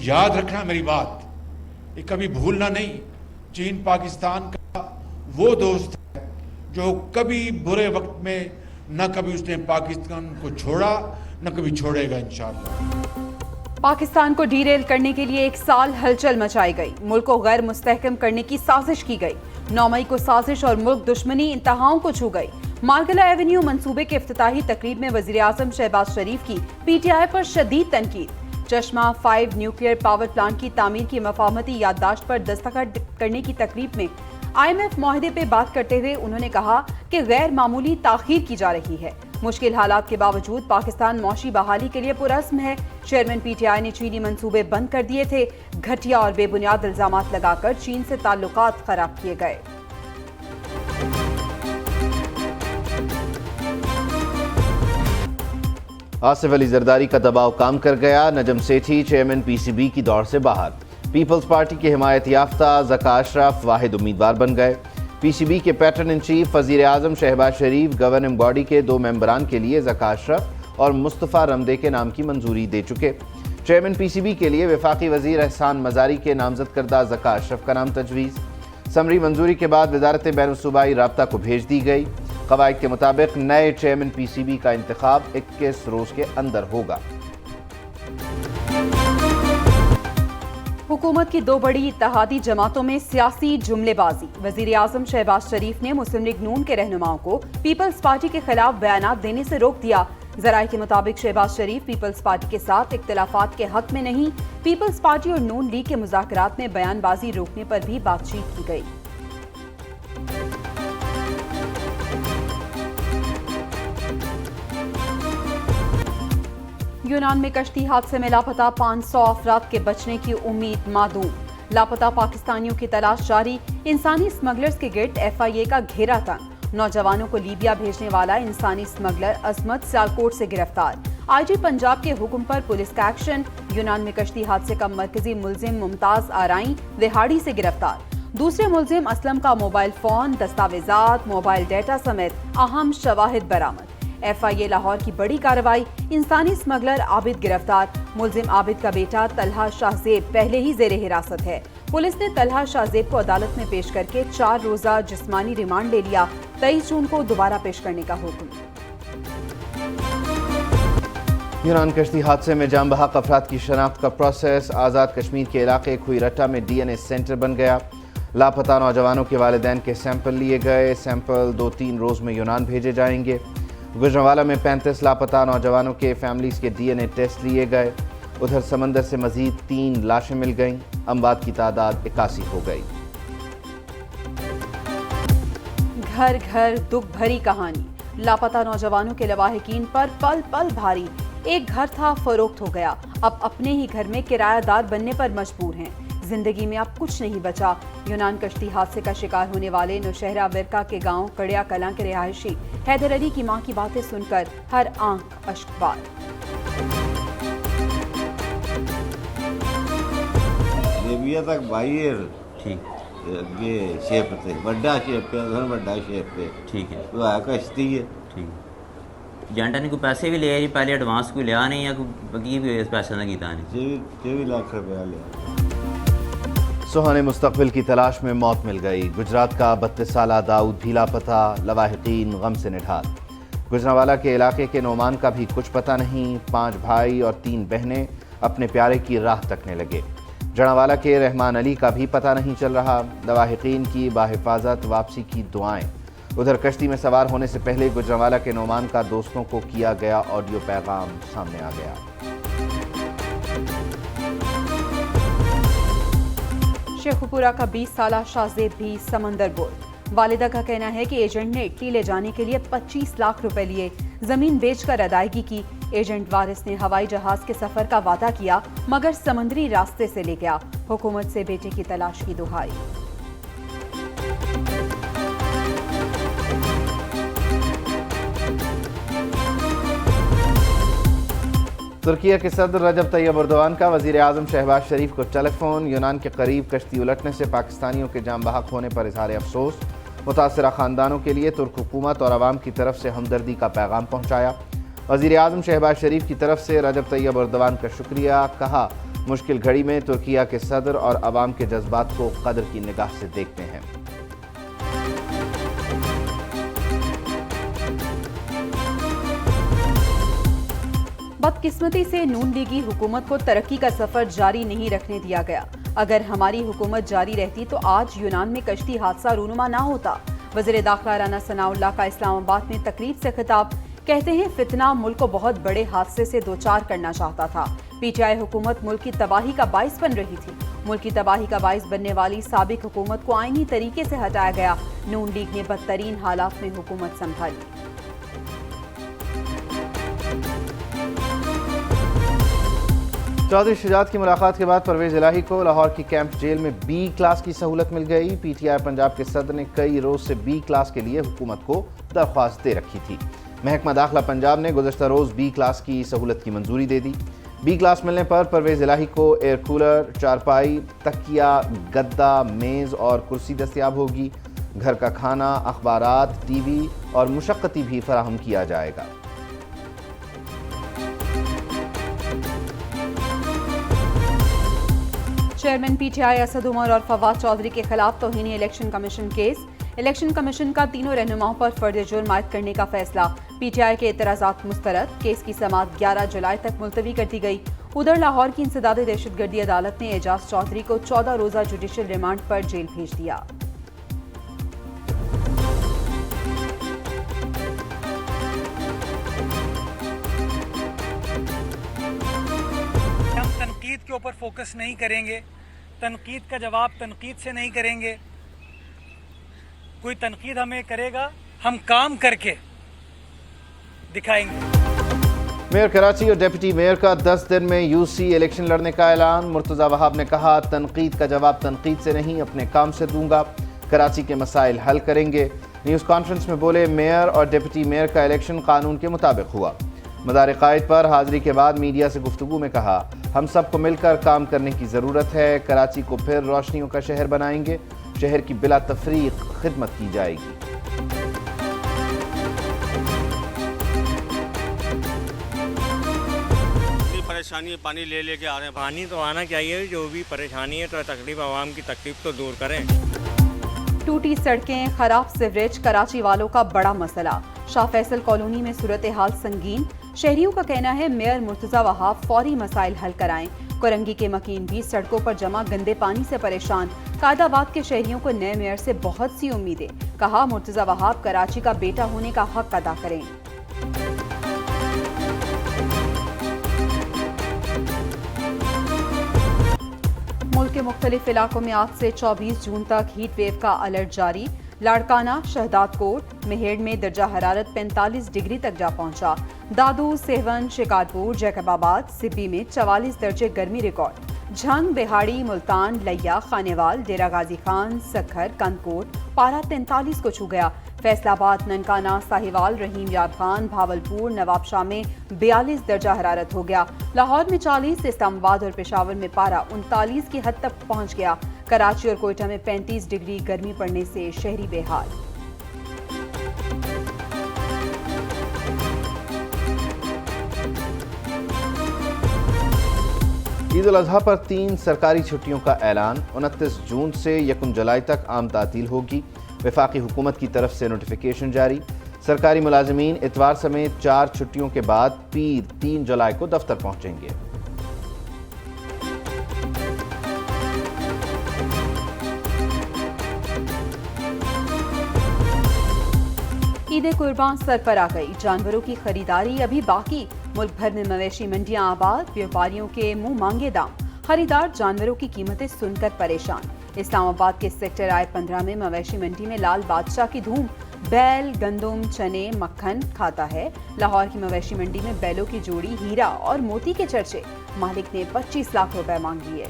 याद रखना मेरी बात, ये कभी भूलना नहीं, चीन पाकिस्तान का वो दोस्त है जो कभी बुरे वक्त में न कभी उसने पाकिस्तान को छोड़ा न कभी छोड़ेगा इंशाअल्लाह। पाकिस्तान को डीरेल करने के लिए 1 साल हलचल मचाई गई, मुल्क को गैर मुस्तहकम करने की साजिश की गई। 9 मई को साजिश और मुल्क दुश्मनी इंतहाओं को छू गई। मार्गला एवेन्यू मंसूबे के इफ्तिताही तकरीब में वजीर आजम शहबाज शरीफ की PTI पर शदीद तनकीद। चश्मा 5 न्यूक्लियर पावर प्लांट की तामीर की मफाहमती याददाश्त पर दस्तखत करने की तकरीब में IMF माहिदे पे बात करते हुए उन्होंने कहा कि गैर मामूली ताखीर की जा रही है। मुश्किल हालात के बावजूद पाकिस्तान मौशी बहाली के लिए पुरअज़्म है। चेयरमैन PTI ने चीनी मंसूबे बंद कर दिए थे। घटिया और बेबुनियाद इल्जामात लगाकर चीन से ताल्लुकात खराब किए गए। आसिफ अली जरदारी का दबाव काम कर गया। नजम सेठी चेयरमैन PCB की दौड़ से बाहर। पीपल्स पार्टी के हिमायत याफ्ता ज़का अशरफ वाहिद उम्मीदवार बन गए। PCB के पैटर्न इन चीफ वज़ीर आज़म शहबाज शरीफ गवर्निंग बॉडी के 2 मेंबरान के लिए ज़का अशरफ और मुस्तफ़ा रमदे के नाम की मंजूरी दे चुके। चेयरमैन PCB के लिए वफाकी वज़ीर एहसान मज़ारी के नामजद करदा ज़का अशरफ का नाम तजवीज़। समरी मंजूरी के बाद वज़ारत बैनुल-सूबाई राब्ता को भेज दी गई। क़वाइद के मुताबिक नए चेयरमैन PCB का इंतखाब 21 रोज़ के अंदर होगा। हुकूमत की 2 बड़ी इत्तेहादी जमातों में सियासी जुमलेबाजी। वजीर आजम शहबाज शरीफ ने मुस्लिम लीग नून के रहनुमाओं को पीपल्स पार्टी के खिलाफ बयानात देने से रोक दिया। जराये के मुताबिक शहबाज शरीफ पीपल्स पार्टी के साथ इख्तिलाफात के हक में नहीं, पीपल्स पार्टी और नून लीग के मुज़ाकरात में बयानबाजी रोकने पर भी बातचीत की गई। यूनान में कश्ती हादसे में लापता 500 अफराद के बचने की उम्मीद मादूम। लापता पाकिस्तानियों की तलाश जारी। इंसानी स्मगलर्स के गिर्द FIA का घेरा तंग। नौजवानों को लीबिया भेजने वाला इंसानी स्मगलर अजमत सियालकोट से गिरफ्तार। IG पंजाब के हुक्म पर पुलिस का एक्शन। यूनान में कश्ती हादसे का मरकजी मुलजिम मुमताज आराई दिहाड़ी से गिरफ्तार। दूसरे मुलजिम असलम का मोबाइल फोन, दस्तावेजात, मोबाइल डेटा समेत अहम शवाहिद बरामद। FIA लाहौर की बड़ी कार्रवाई। इंसानी स्मगलर आबिद गिरफ्तार। मुलजिम आबिद का बेटा तलहा शाहजेब पहले ही जेरे हिरासत है। पुलिस ने तलहा शाहजेब को अदालत में पेश करके 4 रोजा जिस्मानी रिमांड ले लिया। 23 जून को दोबारा पेश करने का हुक्म। यूनान कश्ती हादसे में जाम बहक अफराद की शनाख्त का प्रोसेस। आज़ाद कश्मीर के इलाके खुईरट्टा में DNA सेंटर बन गया। लापता नौजवानों के वालिदैन के सैंपल लिए गए। सैंपल 2-3 रोज में यूनान भेजे जाएंगे। गुजरांवाला में 35 लापता नौजवानों के फैमिलीज के DNA टेस्ट लिए गए। उधर समंदर से मजीद 3 लाशें मिल गईं। अमवात की तादाद 81 हो गई। घर घर दुख भरी कहानी। लापता नौजवानों के लवाहिकीन पर पल पल भारी। एक घर था, फरोख्त हो गया। अब अपने ही घर में किरायादार बनने पर मजबूर हैं। जिंदगी में अब कुछ नहीं बचा। यूनान कश्ती हादसे का शिकार होने वाले नौशहरा विरका के गांव कड़िया कलां के रिहायशी हैदर अली की मां की बातें सुनकर हर आंख अश्कबार। देविया तक बाहर ठीक ये शेप थे बड़ा शेप पे उधर बड़ा शेप पे ठीक है तो है कश्ती है ठीक एजेंटा ने कोई पैसे भी लिया जी पहले एडवांस कोई लिया नहीं या कोई बकी भी पैसा ना कीता नहीं 24 लाख रुपया लिया। सुहाने मुस्तकबिल की तलाश में मौत मिल गई। गुजरात का 32 साला दाऊद भी लापता। लवाहिकीन गम से निढाल। गुजरांवाला के इलाके के नोमान का भी कुछ पता नहीं। 5 भाई और 3 बहनें अपने प्यारे की राह तकने लगे। जड़ावाला के रहमान अली का भी पता नहीं चल रहा। लवाहिकीन की बाहिफाजत वापसी की दुआएं। उधर कश्ती में सवार होने से पहले गुजरांवाला के नोमान का दोस्तों को किया गया ऑडियो पैगाम सामने आ गया। शेखुपुरा का 20 साला शाहजेब भी समंदर बोल। वालिदा का कहना है कि एजेंट ने इटली ले जाने के लिए 25 लाख रुपए लिए। जमीन बेचकर अदायगी की। एजेंट वारिस ने हवाई जहाज के सफर का वादा किया मगर समुद्री रास्ते से ले गया। हुकूमत से बेटे की तलाश की दुहाई। तुर्किया के सदर रजब तैयब एर्दोगान का वजीर आजम शहबाज शरीफ को टेलीफोन। यूनान के करीब कश्ती उलटने से पाकिस्तानियों के जाम बहक होने पर इजहार अफसोस। मुतासरा खानदानों के लिए तुर्क हुकूमत और आवाम की तरफ से हमदर्दी का पैगाम पहुँचाया। वजीर आजम शहबाज शरीफ की तरफ से रजब तैयब एर्दोगान का शुक्रिया। कहा مشکل گھڑی میں ترکیہ کے صدر اور عوام کے جذبات کو قدر کی نگاہ سے دیکھتے ہیں۔ بدقسمتی سے نون لیگی حکومت کو ترقی کا سفر جاری نہیں رکھنے دیا گیا۔ اگر ہماری حکومت جاری رہتی تو آج یونان میں کشتی حادثہ رونما نہ ہوتا۔ وزیر داخلہ رانا ثناء اللہ کا اسلام آباد میں تقریب سے خطاب، کہتے ہیں فتنہ ملک کو بہت بڑے حادثے سے دوچار کرنا چاہتا تھا۔ پی ٹی آئی حکومت ملک کی تباہی کا باعث بن رہی تھی۔ ملک کی تباہی کا باعث بننے والی سابق حکومت کو آئینی طریقے سے ہٹایا گیا۔ نون لیگ نے بدترین حالات میں حکومت سنبھالی۔ چودھری شجاعت کی ملاقات کے بعد پرویز الہی کو لاہور کی کیمپ جیل میں بی کلاس کی سہولت مل گئی۔ پی ٹی آئی پنجاب کے صدر نے کئی روز سے بی کلاس کے لیے حکومت کو درخواست دے رکھی تھی۔ محکمہ داخلہ پنجاب نے گزشتہ روز بی کلاس کی سہولت کی منظوری دے دی۔ بی کلاس ملنے پر پرویز الہی کو ایئر کولر، چارپائی، تکیہ، گدا، میز اور کرسی دستیاب ہوگی۔ گھر کا کھانا، اخبارات، ٹی وی اور مشقتی بھی فراہم کیا جائے گا۔ چیئرمین پی ٹی آئی اسد عمر اور فواد چودھری کے خلاف توہین election commission case. Election commission کا تینوں رہنماؤں پر فرد جرم عائد کرنے کا فیصلہ۔ پی ٹی آئی کے اعتراضات مسترد، کیس کی سماعت 11 جولائی تک ملتوی کر دی گئی۔ ادھر لاہور کی انسداد دہشت گردی عدالت نے اعجاز چودھری کو 14 روزہ جوڈیشل ریمانڈ پر جیل بھیج دیا۔ ہم تنقید کے اوپر فوکس نہیں کریں گے، تنقید کا جواب تنقید سے نہیں کریں گے۔ کوئی تنقید ہمیں کرے گا، ہم کام کر کے دکھائیں گے۔ میئر کراچی اور ڈیپٹی میئر کا 10 دن میں یو سی الیکشن لڑنے کا اعلان۔ مرتضی وہاب نے کہا، تنقید کا جواب تنقید سے نہیں اپنے کام سے دوں گا، کراچی کے مسائل حل کریں گے۔ نیوز کانفرنس میں بولے، میئر اور ڈیپٹی میئر کا الیکشن قانون کے مطابق ہوا۔ مدار قائد پر حاضری کے بعد میڈیا سے گفتگو میں کہا، ہم سب کو مل کر کام کرنے کی ضرورت ہے، کراچی کو پھر روشنیوں کا شہر بنائیں گے، شہر کی بلا تفریق خدمت کی جائے گی۔ پریشانی پانی لے کے آ رہے ہیں، پانی تو آنا چاہیے، جو بھی پریشانی ہے تو تکلیف عوام کی تکلیف تو دور کریں۔ ٹوٹی سڑکیں، خراب سیوریج کراچی والوں کا بڑا مسئلہ۔ شاہ فیصل کالونی میں صورتحال سنگین، شہریوں کا کہنا ہے میئر مرتضی وہاب فوری مسائل حل کرائیں۔ کورنگی کے مکین بھی سڑکوں پر جمع گندے پانی سے پریشان۔ قائد آباد کے شہریوں کو نئے میئر سے بہت سی امیدیں، کہا مرتضی وہاب کراچی کا بیٹا ہونے کا حق ادا کریں۔ ملک کے مختلف علاقوں میں آج سے 24 جون تک ہیٹ ویو کا الرٹ جاری۔ لاڑکانہ، شہداد کوٹ، مہیڑ میں درجہ حرارت 45 ڈگری تک جا پہنچا۔ دادو، سیون، شکارپور، جیکب آباد، سبی میں 44 درجے گرمی ریکارڈ۔ جھنگ، بہاڑی، ملتان، لیا، خانیوال، ڈیرہ غازی خان، سکھر، کندکوٹ پارہ 43 کو چھو گیا۔ فیصل آباد، ننکانہ، ساہیوال، رحیم یار خان، بھاولپور، نواب شاہ میں 42 درجہ حرارت ہو گیا۔ لاہور میں 40، اسلام آباد اور پشاور میں پارہ 39 کی حد تک پہنچ گیا۔ کراچی اور کوئٹہ میں 35 ڈگری گرمی پڑنے سے شہری بے حال۔ عید الاضحیٰ پر 3 سرکاری چھٹیوں کا اعلان۔ 29 جون سے 1 جولائی تک عام تعطیل ہوگی۔ وفاقی حکومت کی طرف سے نوٹیفیکیشن جاری۔ سرکاری ملازمین اتوار سمیت 4 چھٹیوں کے بعد پیر 3 جولائی کو دفتر پہنچیں گے۔ عید قربان سر پر آ گئی، جانوروں کی خریداری ابھی باقی۔ ملک بھر میں مویشی منڈیاں آباد، بیوپاریوں کے منہ مانگے دام، خریدار جانوروں کی قیمتیں سن کر پریشان۔ اسلام آباد کے سیکٹر آئے 15 میں مویشی منڈی میں لال بادشاہ کی دھوم، بیل، گندم، چنے، مکھن کھاتا ہے۔ لاہور کی مویشی منڈی میں بیلوں کی جوڑی، ہیرا اور موتی کے چرچے، مالک نے 25 لاکھ روپے مانگ لیے۔